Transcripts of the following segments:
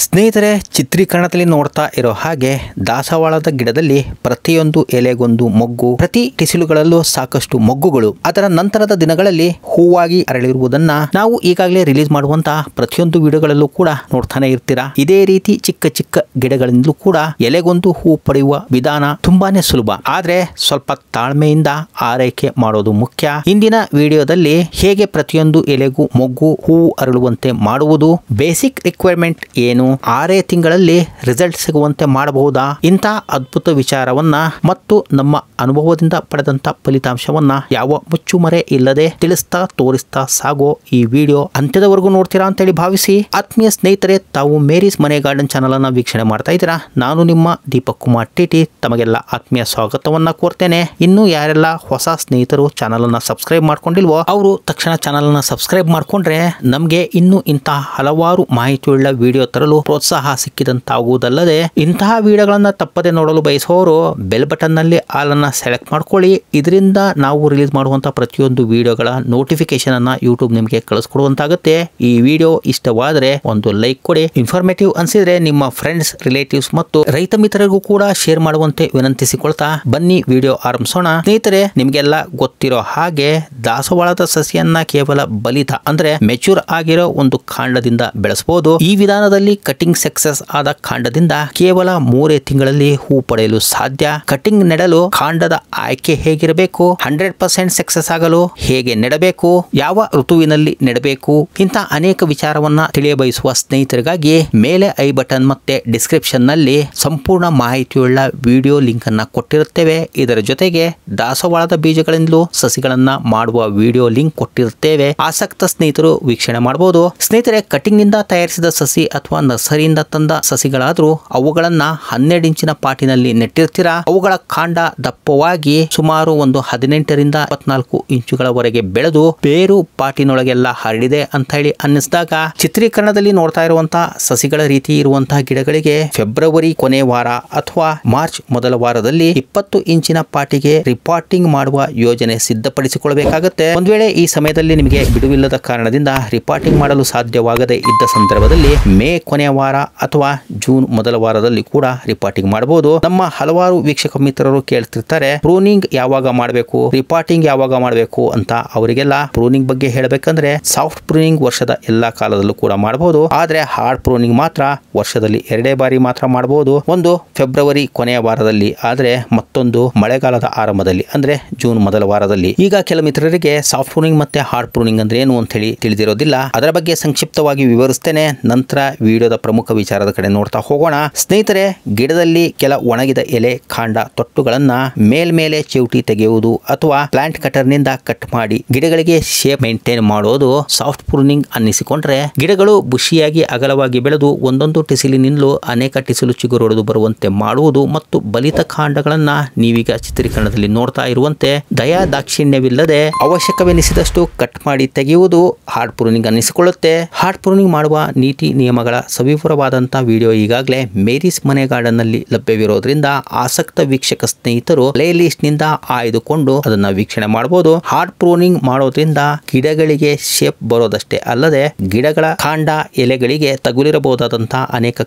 ಸ್ನೇಹಿತರೆ, ಚಿತ್ರೀಕರಣದಲ್ಲಿ ನೋಡ್ತಾ ಇರೋ ಹಾಗೆ ದಾಸವಾಳದ ಗಿಡದಲ್ಲಿ ಪ್ರತಿಯೊಂದು ಎಲೆಗೊಂದು ಮೊಗ್ಗು, ಪ್ರತಿ ಟಿಸಿಲುಗಳಲ್ಲೂ ಸಾಕಷ್ಟು ಮೊಗ್ಗುಗಳು, ಅದರ ನಂತರದ ದಿನಗಳಲ್ಲಿ ಹೂವಾಗಿ ಅರಳಿರುವುದನ್ನ ನಾವು ಈಗಾಗಲೇ ರಿಲೀಸ್ ಮಾಡುವಂತಹ ಪ್ರತಿಯೊಂದು ವಿಡಿಯೋಗಳಲ್ಲೂ ಕೂಡ ನೋಡ್ತಾನೆ ಇರ್ತೀರಾ. ಇದೇ ರೀತಿ ಚಿಕ್ಕ ಚಿಕ್ಕ ಗಿಡಗಳಿಂದಲೂ ಕೂಡ ಎಲೆಗೊಂದು ಹೂ ಪಡೆಯುವ ವಿಧಾನ ತುಂಬಾನೇ ಸುಲಭ, ಆದ್ರೆ ಸ್ವಲ್ಪ ತಾಳ್ಮೆಯಿಂದ ಆರೈಕೆ ಮಾಡೋದು ಮುಖ್ಯ. ಇಂದಿನ ವಿಡಿಯೋದಲ್ಲಿ ಹೇಗೆ ಪ್ರತಿಯೊಂದು ಎಲೆಗೂ ಮೊಗ್ಗು ಹೂವು ಅರಳುವಂತೆ ಮಾಡುವುದು, ಬೇಸಿಕ್ ರಿಕ್ವೈರ್ಮೆಂಟ್ ಏನು, 6 ತಿಂಗಳಲ್ಲಿ ರಿಸಲ್ಟ್ ಸಿಗುವಂತೆ ಮಾಡಬಹುದಾ, ಇಂಥ ಅದ್ಭುತ ವಿಚಾರವನ್ನ ಮತ್ತು ನಮ್ಮ ಅನುಭವದಿಂದ ಪಡೆದಂತ ಫಲಿತಾಂಶವನ್ನ ಯಾವ ಮುಚ್ಚುಮರೆ ಇಲ್ಲದೆ ತಿಳಿಸ್ತಾ ತೋರಿಸ್ತಾ ಸಾಗೋ ಈ ವಿಡಿಯೋ ಅಂತ್ಯದವರೆಗೂ ನೋಡ್ತೀರಾ ಅಂತೇಳಿ ಭಾವಿಸಿ, ಆತ್ಮೀಯ ಸ್ನೇಹಿತರೆ, ತಾವು ಮೇರೀಸ್ ಮನೆ ಗಾರ್ಡನ್ ಚಾನಲ್ ಅನ್ನ ವೀಕ್ಷಣೆ ಮಾಡ್ತಾ ಇದ್ದೀರಾ. ನಾನು ನಿಮ್ಮ ದೀಪಕ್ ಕುಮಾರ್ ಟಿಟಿ ತಮಗೆಲ್ಲ ಆತ್ಮೀಯ ಸ್ವಾಗತವನ್ನ ಕೋರ್ತೇನೆ. ಇನ್ನು ಯಾರೆಲ್ಲ ಹೊಸ ಸ್ನೇಹಿತರು ಚಾನಲ್ ಅನ್ನ ಸಬ್ಸ್ಕ್ರೈಬ್ ಮಾಡ್ಕೊಂಡಿಲ್ವೋ ಅವರು ತಕ್ಷಣ ಚಾನಲ್ ಅನ್ನ ಸಬ್ಸ್ಕ್ರೈಬ್ ಮಾಡ್ಕೊಂಡ್ರೆ ನಮ್ಗೆ ಇನ್ನು ಇಂತಹ ಹಲವಾರು ಮಾಹಿತಿಯುಳ್ಳ ವಿಡಿಯೋ ತರಲು ಪ್ರೋತ್ಸಾಹ ಸಿಕ್ಕಿದಂತಾಗುವುದಲ್ಲದೆ, ಇಂತಹ ವಿಡಿಯೋಗಳನ್ನ ತಪ್ಪದೆ ನೋಡಲು ಬಯಸುವವರು ಬೆಲ್ ಬಟನ್ ನಲ್ಲಿ ಆಲ್ ಅನ್ನ ಸೆಲೆಕ್ಟ್ ಮಾಡ್ಕೊಳ್ಳಿ. ಇದರಿಂದ ನಾವು ರಿಲೀಸ್ ಮಾಡುವಂತಹ ಪ್ರತಿಯೊಂದು ವಿಡಿಯೋಗಳ ನೋಟಿಫಿಕೇಶನ್ ಅನ್ನ ಯೂಟ್ಯೂಬ್ ನಿಮಗೆ ಕಳಿಸ್ಕೊಡುವಂತಾಗುತ್ತೆ. ಈ ವಿಡಿಯೋ ಇಷ್ಟವಾದರೆ ಒಂದು ಲೈಕ್ ಕೊಡಿ. ಇನ್ಫಾರ್ಮೇಟಿವ್ ಅನ್ಸಿದ್ರೆ ನಿಮ್ಮ ಫ್ರೆಂಡ್ಸ್, ರಿಲೇಟಿವ್ಸ್ ಮತ್ತು ರೈತ ಮಿತ್ರರಿಗೂ ಕೂಡ ಶೇರ್ ಮಾಡುವಂತೆ ವಿನಂತಿಸಿಕೊಳ್ತಾ ಬನ್ನಿ ವಿಡಿಯೋ ಆರಂಭಿಸೋಣ. ಸ್ನೇಹಿತರೆ, ನಿಮಗೆಲ್ಲ ಗೊತ್ತಿರೋ ಹಾಗೆ ದಾಸವಾಳದ ಸಸಿಯನ್ನ ಕೇವಲ ಬಲಿತ ಅಂದ್ರೆ ಮೆಚೂರ್ ಆಗಿರೋ ಒಂದು ಕಾಂಡದಿಂದ ಬೆಳೆಸಬಹುದು. ಈ ವಿಧಾನದಲ್ಲಿ ಕಟಿಂಗ್ ಸಕ್ಸಸ್ ಆದ ಕಾಂಡದಿಂದ ಕೇವಲ 3 ತಿಂಗಳಲ್ಲಿ ಹೂ ಪಡೆಯಲು ಸಾಧ್ಯ. ಕಟಿಂಗ್ ನೆಡಲು ಕಾಂಡದ ಆಯ್ಕೆ ಹೇಗಿರಬೇಕು, 100% ಸಕ್ಸಸ್ ಆಗಲು ಹೇಗೆ ನೆಡಬೇಕು, ಯಾವ ಋತುವಿನಲ್ಲಿ ನೆಡಬೇಕು, ಇಂಥ ಅನೇಕ ವಿಚಾರವನ್ನ ತಿಳಿಯಬಯಸುವ ಸ್ನೇಹಿತರಿಗಾಗಿ ಮೇಲೆ ಐ ಬಟನ್ ಮತ್ತೆ ಡಿಸ್ಕ್ರಿಪ್ಷನ್ ನಲ್ಲಿ ಸಂಪೂರ್ಣ ಮಾಹಿತಿಯುಳ್ಳ ವಿಡಿಯೋ ಲಿಂಕ್ ಅನ್ನ ಕೊಟ್ಟಿರುತ್ತೇವೆ. ಇದರ ಜೊತೆಗೆ ದಾಸವಾಳದ ಬೀಜಗಳಿಂದಲೂ ಸಸಿಗಳನ್ನ ಮಾಡುವ ವಿಡಿಯೋ ಲಿಂಕ್ ಕೊಟ್ಟಿರುತ್ತೇವೆ. ಆಸಕ್ತ ಸ್ನೇಹಿತರು ವೀಕ್ಷಣೆ ಮಾಡಬಹುದು. ಸ್ನೇಹಿತರೆ, ಕಟಿಂಗ್ ನಿಂದ ತಯಾರಿಸಿದ ಸಸಿ ಅಥವಾ ನರ್ಸರಿಯಿಂದ ತಂದ ಸಸಿಗಳಾದ್ರೂ ಅವುಗಳನ್ನ 12 ಇಂಚಿನ ಪಾಟಿನಲ್ಲಿ ನೆಟ್ಟಿರ್ತೀರಾ. ಅವುಗಳ ಕಾಂಡ ದಪ್ಪವಾಗಿ ಸುಮಾರು ಒಂದು 18 ರಿಂದ 24 ಇಂಚುಗಳವರೆಗೆ ಬೆಳೆದು ಬೇರು ಪಾಟಿನೊಳಗೆಲ್ಲ ಹರಡಿದೆ ಅಂತ ಹೇಳಿ ಅನ್ನಿಸಿದಾಗ, ಚಿತ್ರೀಕರಣದಲ್ಲಿ ನೋಡ್ತಾ ಇರುವಂತಹ ಸಸಿಗಳ ರೀತಿ ಇರುವಂತಹ ಗಿಡಗಳಿಗೆ ಫೆಬ್ರವರಿ ಕೊನೆ ವಾರ ಅಥವಾ ಮಾರ್ಚ್ ಮೊದಲ ವಾರದಲ್ಲಿ 20 ಇಂಚಿನ ಪಾಟಿಗೆ ರಿಪಾರ್ಟಿಂಗ್ ಮಾಡುವ ಯೋಜನೆ ಸಿದ್ಧಪಡಿಸಿಕೊಳ್ಳಬೇಕಾಗುತ್ತೆ. ಒಂದ್ ವೇಳೆ ಈ ಸಮಯದಲ್ಲಿ ನಿಮಗೆ ಬಿಡುವಿಲ್ಲದ ಕಾರಣದಿಂದ ರಿಪಾರ್ಟಿಂಗ್ ಮಾಡಲು ಸಾಧ್ಯವಾಗದೇ ಇದ್ದ ಸಂದರ್ಭದಲ್ಲಿ ಮೇ ಕೊನೆಯ ವಾರ ಅಥವಾ ಜೂನ್ ಮೊದಲ ವಾರದಲ್ಲಿ ಕೂಡ ರಿಪಾರ್ಟಿಂಗ್ ಮಾಡಬಹುದು. ನಮ್ಮ ಹಲವಾರು ವೀಕ್ಷಕ ಮಿತ್ರರು ಕೇಳ್ತಿರ್ತಾರೆ, ಪ್ರೂನಿಂಗ್ ಯಾವಾಗ ಮಾಡಬೇಕು, ರಿಪಾರ್ಟಿಂಗ್ ಯಾವಾಗ ಮಾಡಬೇಕು ಅಂತ. ಅವರಿಗೆಲ್ಲ ಪ್ರೂನಿಂಗ್ ಬಗ್ಗೆ ಹೇಳಬೇಕಂದ್ರೆ ಸಾಫ್ಟ್ ಪ್ರೂನಿಂಗ್ ವರ್ಷದ ಎಲ್ಲಾ ಕಾಲದಲ್ಲೂ ಕೂಡ ಮಾಡಬಹುದು, ಆದ್ರೆ ಹಾರ್ಡ್ ಪ್ರೂನಿಂಗ್ ಮಾತ್ರ ವರ್ಷದಲ್ಲಿ 2 ಬಾರಿ ಮಾತ್ರ ಮಾಡಬಹುದು. ಒಂದು ಫೆಬ್ರವರಿ ಕೊನೆಯ ವಾರದಲ್ಲಿ, ಆದ್ರೆ ಮತ್ತೊಂದು ಮಳೆಗಾಲದ ಆರಂಭದಲ್ಲಿ ಅಂದ್ರೆ ಜೂನ್ ಮೊದಲ ವಾರದಲ್ಲಿ. ಈಗ ಕೆಲ ಮಿತ್ರರಿಗೆ ಸಾಫ್ಟ್ ಪ್ರೂನಿಂಗ್ ಮತ್ತೆ ಹಾರ್ಡ್ ಪ್ರೂನಿಂಗ್ ಅಂದ್ರೆ ಏನು ಅಂತ ಹೇಳಿ ತಿಳಿದಿರೋದಿಲ್ಲ. ಅದರ ಬಗ್ಗೆ ಸಂಕ್ಷಿಪ್ತವಾಗಿ ವಿವರಿಸ್ತೇನೆ, ನಂತರ ವಿಡಿಯೋದ ಪ್ರಮುಖ ವಿಚಾರದ ಕಡೆ ನೋಡ್ತಾ ಹೋಗೋಣ. ಸ್ನೇಹಿತರೆ, ಗಿಡದಲ್ಲಿ ಕೆಲ ಒಣಗಿದ ಎಲೆ, ಕಾಂಡ, ತೊಟ್ಟುಗಳನ್ನ ಮೇಲ್ಮೇಲೆ ಚಿವುಟಿ ತೆಗೆಯುವುದು ಅಥವಾ ಪ್ಲಾಂಟ್ ಕಟರ್ ನಿಂದ ಕಟ್ ಮಾಡಿ ಗಿಡಗಳಿಗೆ ಶೇಪ್ ಮೇಂಟೈನ್ ಮಾಡೋದು ಸಾಫ್ಟ್ ಪ್ರೂನಿಂಗ್ ಅನ್ನಿಸಿಕೊಂಡ್ರೆ, ಗಿಡಗಳು ಬುಷಿಯಾಗಿ ಅಗಲವಾಗಿ ಬೆಳೆದು ಒಂದೊಂದು ಟಿಸಿಲಿನಿಂದಲೂ ಅನೇಕ ಟಿಸಿಲು ಚಿಗುರೊಡೆದು ಬರುವಂತೆ ಮಾಡುವುದು ಮತ್ತು ಬಲಿತ ಕಾಂಡಗಳನ್ನ ನೀವೀಗ ಚಿತ್ರೀಕರಣದಲ್ಲಿ ನೋಡ್ತಾ ಇರುವಂತೆ ದಯಾ ದಾಕ್ಷಿಣ್ಯವಿಲ್ಲದೆ ಅವಶ್ಯಕವೆನಿಸಿದಷ್ಟು ಕಟ್ ಮಾಡಿ ತೆಗೆಯುವುದು ಹಾರ್ಡ್ ಪ್ರೂನಿಂಗ್ ಅನ್ನಿಸಿಕೊಳ್ಳುತ್ತೆ. ಹಾರ್ಡ್ ಪ್ರೂನಿಂಗ್ ಮಾಡುವ ನೀತಿ ನಿಯಮಗಳ ಸವಿವರವಾದಂತಹ ವಿಡಿಯೋ ಈಗಾಗಲೇ ಮೇರೀಸ್ ಮನೆ ಗಾರ್ಡನ್ ನಲ್ಲಿ ಲಭ್ಯವಿರೋದ್ರಿಂದ ಆಸಕ್ತ ವೀಕ್ಷಕ ಸ್ನೇಹಿತರು ಪ್ಲೇ ಲಿಸ್ಟ್ ನಿಂದ ಆಯ್ದುಕೊಂಡು ಅದನ್ನ ವೀಕ್ಷಣೆ ಮಾಡಬಹುದು. ಹಾರ್ಡ್ ಪ್ರೂನಿಂಗ್ ಮಾಡೋದ್ರಿಂದ ಗಿಡಗಳಿಗೆ ಶೇಪ್ ಬರೋದಷ್ಟೇ ಅಲ್ಲದೆ ಗಿಡಗಳ ಕಾಂಡ, ಎಲೆಗಳಿಗೆ ತಗುಲಿರಬಹುದಾದಂತಹ ಅನೇಕ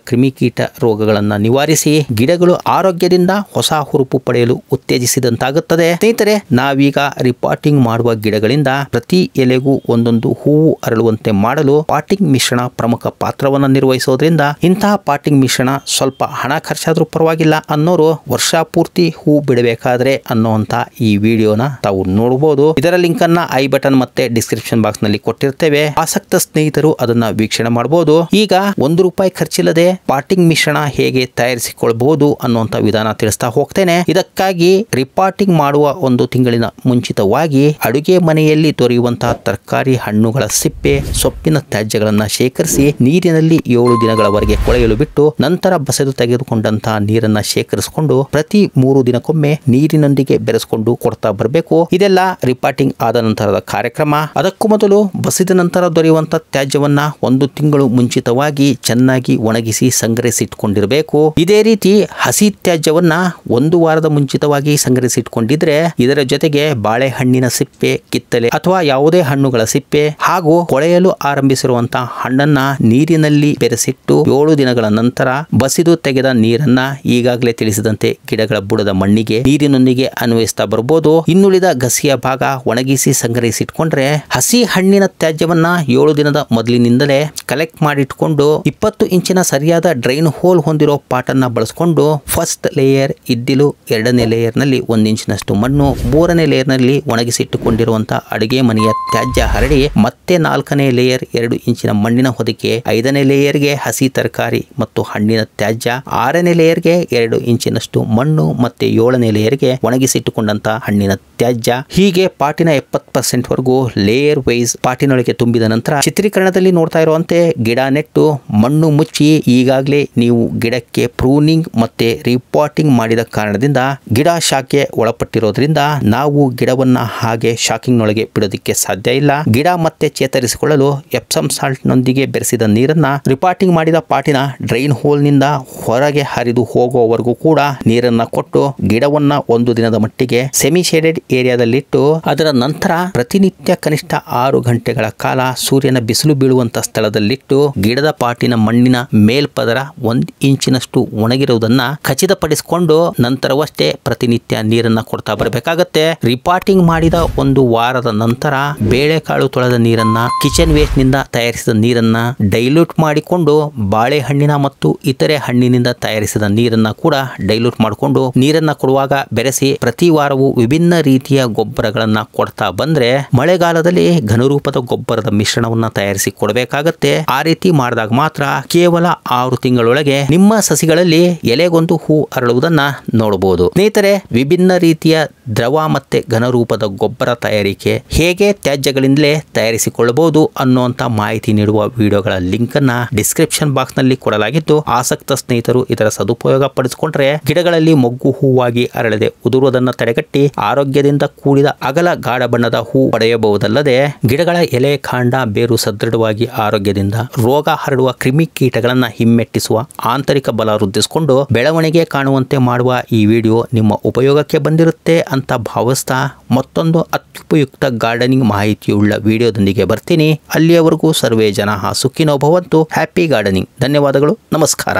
ಕ್ರಿಮಿಕೀಟ ರೋಗಗಳನ್ನ ನಿವಾರಿಸಿ ಗಿಡಗಳು ಆರೋಗ್ಯದಿಂದ ಹೊಸ ಹುರುಪು ಪಡೆಯಲು ಉತ್ತೇಜಿಸಿದಂತಾಗುತ್ತದೆ. ಸ್ನೇಹಿತರೆ, ನಾವೀಗ ರಿಪಾರ್ಟಿಂಗ್ ಮಾಡುವ ಗಿಡಗಳಿಂದ ಪ್ರತಿ ಎಲೆಗೂ ಒಂದೊಂದು ಹೂವು ಅರಳುವಂತೆ ಮಾಡಲು ಪಾಟಿಂಗ್ ಮಿಶ್ರಣ ಪ್ರಮುಖ ಪಾತ್ರವನ್ನು ನಿರ್ವಹಿಸೋದ್ರಿಂದ ಇಂತಹ ಪಾಟಿಂಗ್ ಮಿಶ್ರಣ ಸ್ವಲ್ಪ ಹಣ ಖರ್ಚಾದ್ರೂ ಪರವಾಗಿಲ್ಲ ಅನ್ನೋರು ವರ್ಷ ಪೂರ್ತಿ ಹೂ ಬಿಡಬೇಕಾದ್ರೆ ಅನ್ನೋಂತ ಈ ವಿಡಿಯೋನ ತಾವು ನೋಡಬಹುದು. ಇದರ ಲಿಂಕ್ ಅನ್ನ ಐ ಬಟನ್ ಮತ್ತೆ ಡಿಸ್ಕ್ರಿಪ್ಷನ್ ಬಾಕ್ಸ್ ನಲ್ಲಿ ಕೊಟ್ಟಿರ್ತೇವೆ. ಆಸಕ್ತ ಸ್ನೇಹಿತರು ಅದನ್ನ ವೀಕ್ಷಣೆ ಮಾಡಬಹುದು. ಈಗ ₹1 ಖರ್ಚಿಲ್ಲದೆ ಪಾಟಿಂಗ್ ಮಿಶ್ರಣ ಹೇಗೆ ತಯಾರಿಸಿಕೊಳ್ಳಬಹುದು ಅನ್ನುವಂತ ವಿಧಾನ ತಿಳಿಸ್ತಾ ಹೋಗ್ತೇನೆ. ಇದಕ್ಕಾಗಿ ರಿಪಾರ್ಟಿಂಗ್ ಮಾಡುವ 1 ತಿಂಗಳಿನ ಮುಂಚಿತವಾಗಿ ಅಡುಗೆ ಮನೆಯಲ್ಲಿ ದೊರೆಯುವಂತಹ ತರಕಾರಿ, ಹಣ್ಣುಗಳ ಸಿಪ್ಪೆ, ಸೊಪ್ಪಿನ ತ್ಯಾಜ್ಯಗಳನ್ನ ಶೇಖರಿಸಿ ನೀರಿನಲ್ಲಿ 7 ದಿನಗಳವರೆಗೆ ಕೊಳೆಯಲು ಬಿಟ್ಟು ನಂತರ ಬಸೆದು ತೆಗೆದುಕೊಂಡಂತಹ ನೀರನ್ನ ಶೇಖರಿಸಿಕೊಂಡು ಪ್ರತಿ 3 ದಿನಕ್ಕೊಮ್ಮೆ ನೀರಿನೊಂದಿಗೆ ಬೆರೆಸಿಕೊಂಡು ಕೊಡ್ತಾ ಬರಬೇಕು. ಇದೆಲ್ಲ ರಿಪಾರ್ಟಿಂಗ್ ಆದ ನಂತರದ ಕಾರ್ಯಕ್ರಮ. ಅದಕ್ಕೂ ಮೊದಲು ಬಸಿದ ನಂತರ ದೊರೆಯುವಂತಹ ತ್ಯಾಜ್ಯವನ್ನ 1 ತಿಂಗಳು ಮುಂಚಿತವಾಗಿ ಚೆನ್ನಾಗಿ ಒಣಗಿಸಿ ಸಂಗ್ರಹಿಸಿಟ್ಕೊಂಡಿರಬೇಕು. ಇದೇ ರೀತಿ ಹಸಿ ತ್ಯಾಜ್ಯವನ್ನ 1 ವಾರದ ಮುಂಚಿತವಾಗಿ ಸಂಗ್ರಹಿಸಿಟ್ಕೊಂಡಿದ್ರೆ ಇದರ ಜೊತೆಗೆ ಬಾಳೆಹಣ್ಣಿನ ಸಿಪ್ಪೆ, ಕಿತ್ತಲೆ ಅಥವಾ ಯಾವುದೇ ಹಣ್ಣುಗಳ ಸಿಪ್ಪೆ ಹಾಗೂ ಕೊಳೆಯಲು ಆರಂಭಿಸಿರುವಂತಹ ಹಣ್ಣನ್ನ ನೀರಿನಲ್ಲಿ ಬೆರೆಸಿ ನೆನೆಸಿಟ್ಟು 7 ದಿನಗಳ ನಂತರ ಬಸಿದು ತೆಗೆದ ನೀರನ್ನ ಈಗಾಗಲೇ ತಿಳಿಸಿದಂತೆ ಗಿಡಗಳ ಬುಡದ ಮಣ್ಣಿಗೆ ನೀರಿನೊಂದಿಗೆ ಅನ್ವಯಿಸ್ತಾ ಬರಬಹುದು. ಇನ್ನುಳಿದ ಗಸಿಯ ಭಾಗ ಒಣಗಿಸಿ ಸಂಗ್ರಹಿಸಿಟ್ಕೊಂಡ್ರೆ ಹಸಿ ಹಣ್ಣಿನ ತ್ಯಾಜ್ಯವನ್ನ 7 ದಿನದ ಮೊದಲಿನಿಂದಲೇ ಕಲೆಕ್ಟ್ ಮಾಡಿಟ್ಕೊಂಡು 20 ಇಂಚಿನ ಸರಿಯಾದ ಡ್ರೈನ್ ಹೋಲ್ ಹೊಂದಿರೋ ಪಾಟನ್ನ ಬಳಸಿಕೊಂಡು ಫಸ್ಟ್ ಲೇಯರ್ ಇದ್ದಿಲು, 2ನೇ ಲೇಯರ್ ನಲ್ಲಿ 1 ಇಂಚಿನಷ್ಟು ಮಣ್ಣು, 3ನೇ ಲೇಯರ್ ನಲ್ಲಿ ಒಣಗಿಸಿಟ್ಟುಕೊಂಡಿರುವಂತಹ ಅಡುಗೆ ಮನೆಯ ತ್ಯಾಜ್ಯ ಹರಡಿ ಮತ್ತೆ 4ನೇ ಲೇಯರ್ 2 ಇಂಚಿನ ಮಣ್ಣಿನ ಹೊದಿಕೆ, 5ನೇ ಲೇಯರ್ಗೆ ಹಸಿ ತರಕಾರಿ ಮತ್ತು ಹಣ್ಣಿನ ತ್ಯಾಜ್ಯ, 6ನೇ ಲೇಯರ್ಗೆ 2 ಇಂಚಿನಷ್ಟು ಮಣ್ಣು ಮತ್ತೆ 7ನೇ ಲೇಯರ್ಗೆ ಒಣಗಿಸಿಟ್ಟುಕೊಂಡಂತ ಹಣ್ಣಿನ ತ್ಯಾಜ್ಯ. ಹೀಗೆ ಪಾಟಿನ 70% ವರೆಗೂ ಲೇಯರ್ ವೈಸ್ ಪಾಟಿನೊಳಗೆ ತುಂಬಿದ ನಂತರ ಚಿತ್ರೀಕರಣದಲ್ಲಿ ನೋಡ್ತಾ ಇರುವಂತೆ ಗಿಡ ನೆಟ್ಟು ಮಣ್ಣು ಮುಚ್ಚಿ ಈಗಾಗಲೇ ನೀವು ಗಿಡಕ್ಕೆ ಪ್ರೂನಿಂಗ್ ಮತ್ತೆ ರಿಪಾಟಿಂಗ್ ಮಾಡಿದ ಕಾರಣದಿಂದ ಗಿಡ ಶಾಖೆ ಒಳಪಟ್ಟಿರೋದ್ರಿಂದ ನಾವು ಗಿಡವನ್ನ ಹಾಗೆ ಶಾಕಿಂಗ್ ನೊಳಗೆ ಬಿಡೋದಕ್ಕೆ ಸಾಧ್ಯ ಇಲ್ಲ. ಗಿಡ ಮತ್ತೆ ಚೇತರಿಸಿಕೊಳ್ಳಲು ಎಪ್ಸಮ್ ಸಾಲ್ಟ್ ನೊಂದಿಗೆ ಬೆರೆಸಿದ ನೀರನ್ನ ರಿಪಾಟಿಂಗ್ ಮಾಡಿದ ಪಾಟಿನ ಡ್ರೈನ್ ಹೋಲ್ ನಿಂದ ಹೊರಗೆ ಹರಿದು ಹೋಗುವವರೆಗೂ ಕೂಡ ನೀರನ್ನ ಕೊಟ್ಟು ಗಿಡವನ್ನ 1 ದಿನದ ಮಟ್ಟಿಗೆ ಸೆಮಿ ಶೇಡೆಡ್ ಏರಿಯಾದಲ್ಲಿಟ್ಟು ಅದರ ನಂತರ ಪ್ರತಿನಿತ್ಯ ಕನಿಷ್ಠ 6 ಗಂಟೆಗಳ ಕಾಲ ಸೂರ್ಯನ ಬಿಸಿಲು ಬೀಳುವಂತ ಸ್ಥಳದಲ್ಲಿಟ್ಟು ಗಿಡದ ಪಾಟಿನ ಮಣ್ಣಿನ ಮೇಲ್ಪದರ 1 ಇಂಚಿನಷ್ಟು ಒಣಗಿರುವುದನ್ನ ಖಚಿತಪಡಿಸಿಕೊಂಡು ನಂತರವಷ್ಟೇ ಪ್ರತಿನಿತ್ಯ ನೀರನ್ನ ಕೊಡ್ತಾ ಬರಬೇಕಾಗತ್ತೆ. ರಿಪಾಟಿಂಗ್ ಮಾಡಿದ 1 ವಾರದ ನಂತರ ಬೇಳೆಕಾಳು ತೊಳೆದ ನೀರನ್ನ, ಕಿಚನ್ ವೇಸ್ಟ್ ನಿಂದ ತಯಾರಿಸಿದ ನೀರನ್ನ ಡೈಲ್ಯೂಟ್ ಮಾಡಿಕೊಂಡು ಬಾಳೆಹಣ್ಣಿನ ಮತ್ತು ಇತರೆ ಹಣ್ಣಿನಿಂದ ತಯಾರಿಸಿದ ನೀರನ್ನ ಕೂಡ ಡೈಲ್ಯೂಟ್ ಮಾಡಿಕೊಂಡು ನೀರನ್ನ ಕೊಡುವಾಗ ಬೆರೆಸಿ ಪ್ರತಿ ವಾರವೂ ವಿಭಿನ್ನ ರೀತಿಯ ಗೊಬ್ಬರಗಳನ್ನ ಕೊಡ್ತಾ ಬಂದ್ರೆ ಮಳೆಗಾಲದಲ್ಲಿ ಘನರೂಪದ ಗೊಬ್ಬರದ ಮಿಶ್ರಣವನ್ನ ತಯಾರಿಸಿ ಕೊಡಬೇಕಾಗತ್ತೆ. ಆ ರೀತಿ ಮಾಡಿದಾಗ ಮಾತ್ರ ಕೇವಲ 6 ತಿಂಗಳೊಳಗೆ ನಿಮ್ಮ ಸಸಿಗಳಲ್ಲಿ ಎಲೆಗೊಂದು ಹೂ ಅರಳುವುದನ್ನ ನೋಡಬಹುದು. ಸ್ನೇಹಿತರೆ, ವಿಭಿನ್ನ ರೀತಿಯ ದ್ರವ ಮತ್ತೆ ಘನರೂಪದ ಗೊಬ್ಬರ ತಯಾರಿಕೆ ಹೇಗೆ ತ್ಯಾಜ್ಯಗಳಿಂದಲೇ ತಯಾರಿಸಿಕೊಳ್ಳಬಹುದು ಅನ್ನುವಂತ ಮಾಹಿತಿ ನೀಡುವ ವಿಡಿಯೋಗಳ ಲಿಂಕ್ ಅನ್ನ ಡಿಸ್ಕ್ರಿಪ್ಷನ್ ಬಾಕ್ಸ್ ನಲ್ಲಿ ಕೊಡಲಾಗಿದ್ದು, ಆಸಕ್ತ ಸ್ನೇಹಿತರು ಇದರ ಸದುಪಯೋಗ ಪಡಿಸಿಕೊಂಡ್ರೆ ಗಿಡಗಳಲ್ಲಿ ಮೊಗ್ಗು ಹೂವಾಗಿ ಅರಳದೆ ಉದುರುವುದನ್ನ ತಡೆಗಟ್ಟಿ ಆರೋಗ್ಯದಿಂದ ಕೂಡಿದ ಅಗಲ ಗಾಢ ಬಣ್ಣದ ಹೂ ಪಡೆಯಬಹುದಲ್ಲದೆ ಗಿಡಗಳ ಎಲೆ, ಕಾಂಡ, ಬೇರು ಸದೃಢವಾಗಿ ಆರೋಗ್ಯದಿಂದ ರೋಗ ಹರಡುವ ಕ್ರಿಮಿ ಕೀಟಗಳನ್ನ ಹಿಮ್ಮೆಟ್ಟಿಸುವ ಆಂತರಿಕ ಬಲ ವೃದ್ಧಿಸಿಕೊಂಡು ಬೆಳವಣಿಗೆ ಕಾಣುವಂತೆ ಮಾಡುವ ಈ ವಿಡಿಯೋ ನಿಮ್ಮ ಉಪಯೋಗಕ್ಕೆ ಬಂದಿರುತ್ತೆ ಅಂತ ಭಾವಿಸ್ತಾ ಮತ್ತೊಂದು ಅತ್ಯುಪಯುಕ್ತ ಗಾರ್ಡನಿಂಗ್ ಮಾಹಿತಿಯುಳ್ಳ ವಿಡಿಯೋದೊಂದಿಗೆ ಬರ್ತೀನಿ. ಅಲ್ಲಿಯವರೆಗೂ ಸರ್ವೇ ಜನ ಸುಖಿನೋ ಭವಂತು. Happy gardening. ಧನ್ಯವಾದಗಳು. ನಮಸ್ಕಾರ.